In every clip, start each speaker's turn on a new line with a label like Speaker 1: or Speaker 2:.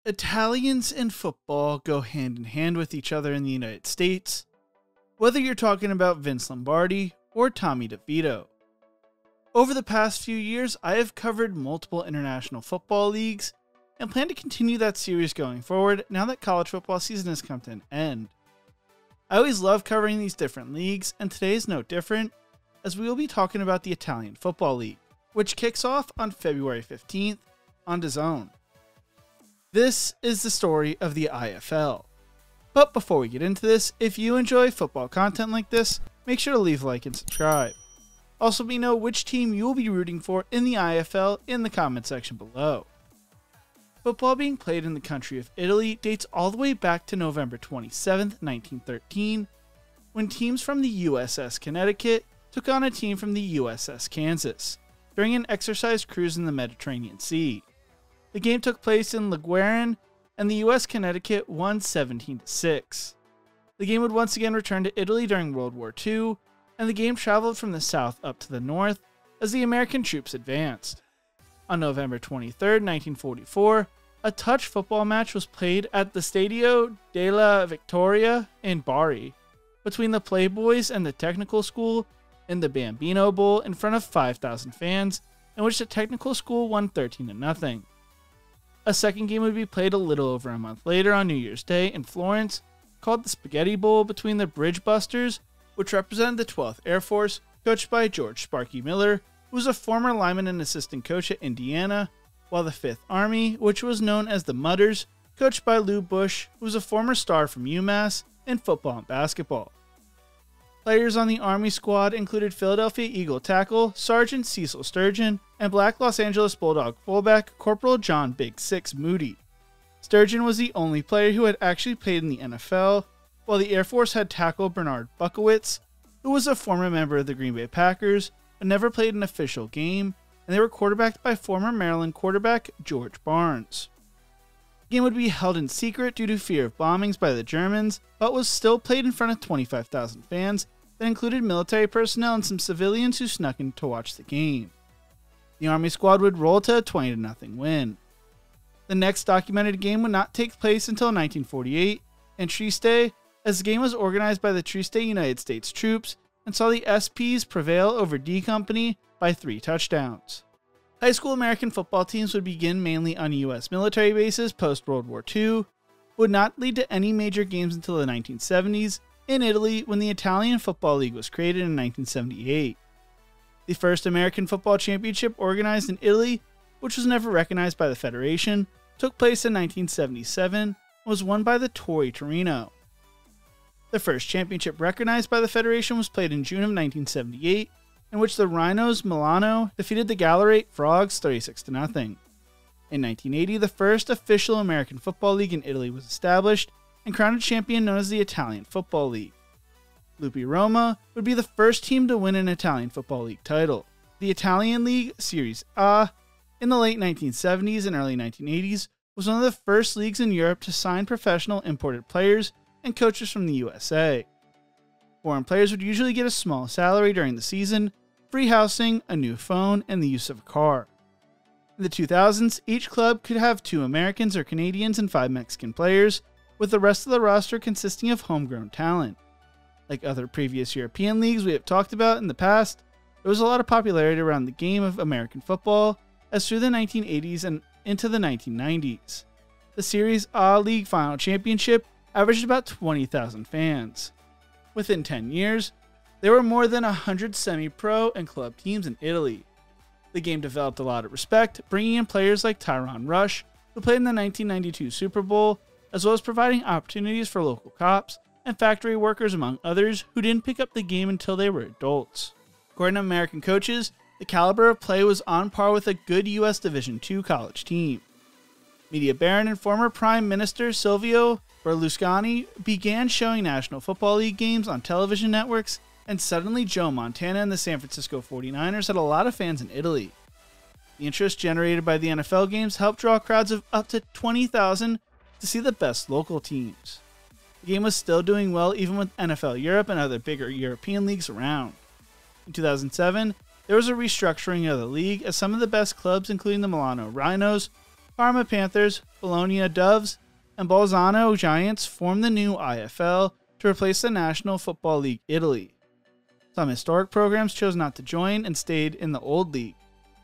Speaker 1: Italians and football go hand in hand with each other in the United States, whether you're talking about Vince Lombardi or Tommy DeVito. Over the past few years, I have covered multiple international football leagues and plan to continue that series going forward now that college football season has come to an end. I always love covering these different leagues, and today is no different, as we will be talking about the Italian Football League, which kicks off on February 15th on Dazn. This is the story of the IFL. But before we get into this, if you enjoy football content like this, make sure to leave a like and subscribe. Also, let me know which team you will be rooting for in the IFL in the comment section below. Football being played in the country of Italy dates all the way back to November 27, 1913, when teams from the USS Connecticut took on a team from the USS Kansas during an exercise cruise in the Mediterranean Sea. The game took place in Ligueren, and the US Connecticut won 17-6. The game would once again return to Italy during World War II, and the game traveled from the south up to the north as the American troops advanced. On November 23, 1944, a touch football match was played at the Stadio della Vittoria in Bari between the Playboys and the Technical School in the Bambino Bowl in front of 5,000 fans, in which the Technical School won 13-0. A second game would be played a little over a month later on New Year's Day in Florence, called the Spaghetti Bowl between the Bridge Busters, which represented the 12th Air Force, coached by George Sparky Miller, who was a former lineman and assistant coach at Indiana, while the 5th Army, which was known as the Mudders, coached by Lou Bush, who was a former star from UMass in football and basketball. Players on the Army squad included Philadelphia Eagle tackle Sergeant Cecil Sturgeon and Black Los Angeles Bulldog fullback Corporal John Big Six Moody. Sturgeon was the only player who had actually played in the NFL, while the Air Force had tackle Bernard Buckowitz, who was a former member of the Green Bay Packers but never played an official game, and they were quarterbacked by former Maryland quarterback George Barnes. The game would be held in secret due to fear of bombings by the Germans, but was still played in front of 25,000 fans that included military personnel and some civilians who snuck in to watch the game. The Army squad would roll to a 20-0 win. The next documented game would not take place until 1948 in Trieste, as the game was organized by the Trieste United States troops and saw the SPs prevail over D Company by 3 touchdowns. High school American football teams would begin mainly on U.S. military bases post-World War II, would not lead to any major games until the 1970s in Italy when the Italian Football League was created in 1978. The first American football championship organized in Italy, which was never recognized by the Federation, took place in 1977 and was won by the Torri Torino. The first championship recognized by the Federation was played in June of 1978, in which the Rhinos Milano defeated the Gallerate Frogs 36-0. In 1980, the first official American Football League in Italy was established and crowned a champion known as the Italian Football League. Lupi Roma would be the first team to win an Italian Football League title. The Italian League, Series A, in the late 1970s and early 1980s, was one of the first leagues in Europe to sign professional imported players and coaches from the USA. Foreign players would usually get a small salary during the season, free housing, a new phone, and the use of a car. In the 2000s, each club could have 2 Americans or Canadians and 5 Mexican players, with the rest of the roster consisting of homegrown talent. Like other previous European leagues we have talked about in the past, there was a lot of popularity around the game of American football as through the 1980s and into the 1990s. The Series A League Final Championship averaged about 20,000 fans. Within 10 years, there were more than 100 semi-pro and club teams in Italy. The game developed a lot of respect, bringing in players like Tyron Rush, who played in the 1992 Super Bowl, as well as providing opportunities for local cops and factory workers, among others, who didn't pick up the game until they were adults. According to American coaches, the caliber of play was on par with a good U.S. Division II college team. Media baron and former Prime Minister Silvio Berlusconi began showing National Football League games on television networks, and suddenly Joe Montana and the San Francisco 49ers had a lot of fans in Italy. The interest generated by the NFL games helped draw crowds of up to 20,000 to see the best local teams. The game was still doing well even with NFL Europe and other bigger European leagues around. In 2007, there was a restructuring of the league as some of the best clubs, including the Milano Rhinos, Parma Panthers, Bologna Doves, and Bolzano Giants formed the new IFL to replace the National Football League Italy. Some historic programs chose not to join and stayed in the old league,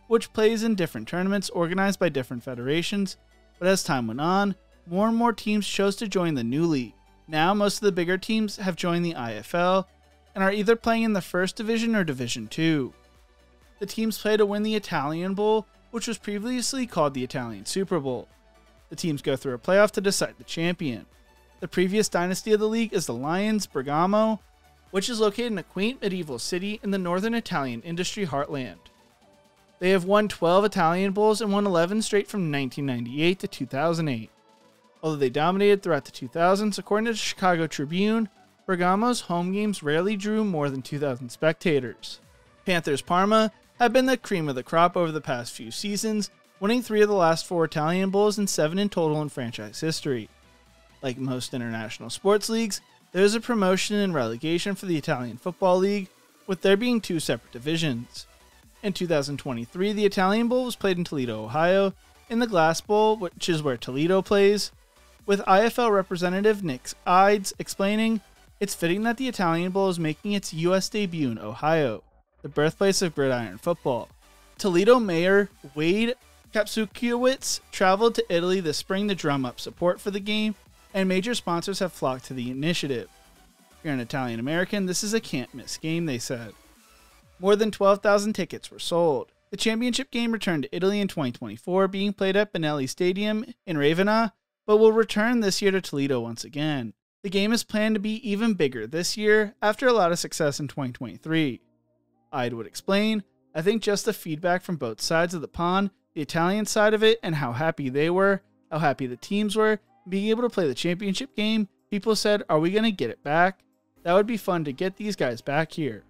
Speaker 1: which plays in different tournaments organized by different federations, but as time went on, more and more teams chose to join the new league. Now most of the bigger teams have joined the IFL and are either playing in the First Division or Division 2. The teams play to win the Italian Bowl, which was previously called the Italian Super Bowl. The teams go through a playoff to decide the champion. The previous dynasty of the league is the Lions Bergamo, which is located in a quaint medieval city in the northern Italian industry heartland. They have won 12 Italian Bowls and won 11 straight from 1998 to 2008. Although they dominated throughout the 2000s, according to the Chicago Tribune, Bergamo's home games rarely drew more than 2,000 spectators. Panthers Parma have been the cream of the crop over the past few seasons, winning 3 of the last 4 Italian Bowls and 7 in total in franchise history. Like most international sports leagues, there is a promotion and relegation for the Italian Football League, with there being 2 separate divisions. In 2023, the Italian Bowl was played in Toledo, Ohio, in the Glass Bowl, which is where Toledo plays, with IFL representative Nick Ides explaining, "It's fitting that the Italian Bowl is making its U.S. debut in Ohio, the birthplace of gridiron football." Toledo Mayor Wade Kapsukiewicz traveled to Italy this spring to drum up support for the game, and major sponsors have flocked to the initiative. If you're an Italian American, this is a can't-miss game, they said. More than 12,000 tickets were sold. The championship game returned to Italy in 2024, being played at Benelli Stadium in Ravenna, but will return this year to Toledo once again. The game is planned to be even bigger this year, after a lot of success in 2023. Ide would explain, "I think just the feedback from both sides of the pond, the Italian side of it and how happy they were, how happy the teams were, being able to play the championship game, people said, are we going to get it back? That would be fun to get these guys back here."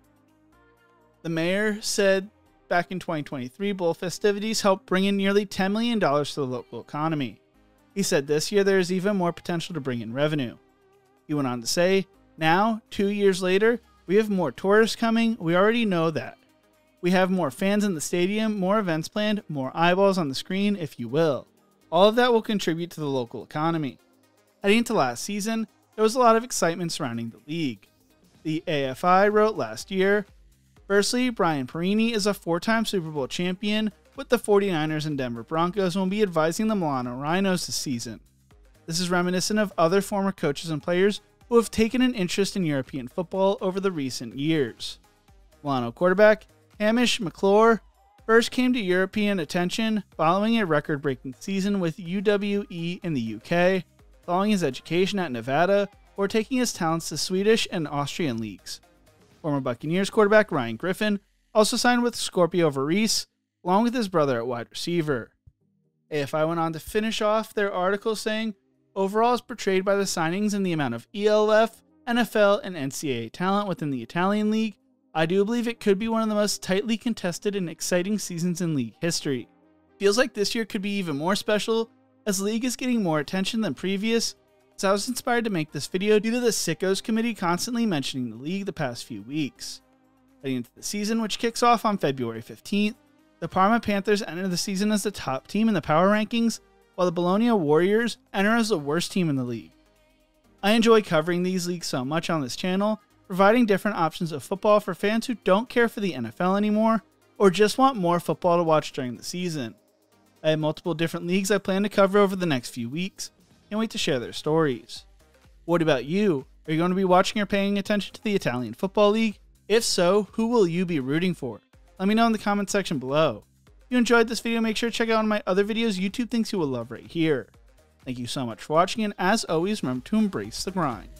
Speaker 1: The mayor said back in 2023, bowl festivities helped bring in nearly $10 million to the local economy. He said this year there is even more potential to bring in revenue. He went on to say, "Now, 2 years later, we have more tourists coming, we already know that. We have more fans in the stadium, more events planned, more eyeballs on the screen, if you will. All of that will contribute to the local economy." Heading into last season, there was a lot of excitement surrounding the league. The AFI wrote last year, "Firstly, Brian Perini is a 4-time Super Bowl champion with the 49ers and Denver Broncos and will be advising the Milano Rhinos this season. This is reminiscent of other former coaches and players who have taken an interest in European football over the recent years." Milano quarterback Hamish McClure first came to European attention following a record-breaking season with UWE in the UK, following his education at Nevada, or taking his talents to Swedish and Austrian leagues. Former Buccaneers quarterback Ryan Griffin also signed with Scorpio Varese, along with his brother at wide receiver. AFI went on to finish off their article saying, "Overall is portrayed by the signings and the amount of ELF, NFL, and NCAA talent within the Italian League, I do believe it could be one of the most tightly contested and exciting seasons in league history. Feels like this year could be even more special, as the league is getting more attention than previous, so I was inspired to make this video due to the Sickos committee constantly mentioning the league the past few weeks." Heading into the season, which kicks off on February 15th, the Parma Panthers enter the season as the top team in the power rankings, while the Bologna Warriors enter as the worst team in the league. I enjoy covering these leagues so much on this channel, providing different options of football for fans who don't care for the NFL anymore, or just want more football to watch during the season. I have multiple different leagues I plan to cover over the next few weeks. Can't wait to share their stories. What about you? Are you going to be watching or paying attention to the Italian Football League? If so, who will you be rooting for? Let me know in the comment section below. If you enjoyed this video, make sure to check out one of my other videos YouTube thinks you will love right here. Thank you so much for watching, and as always, remember to embrace the grind.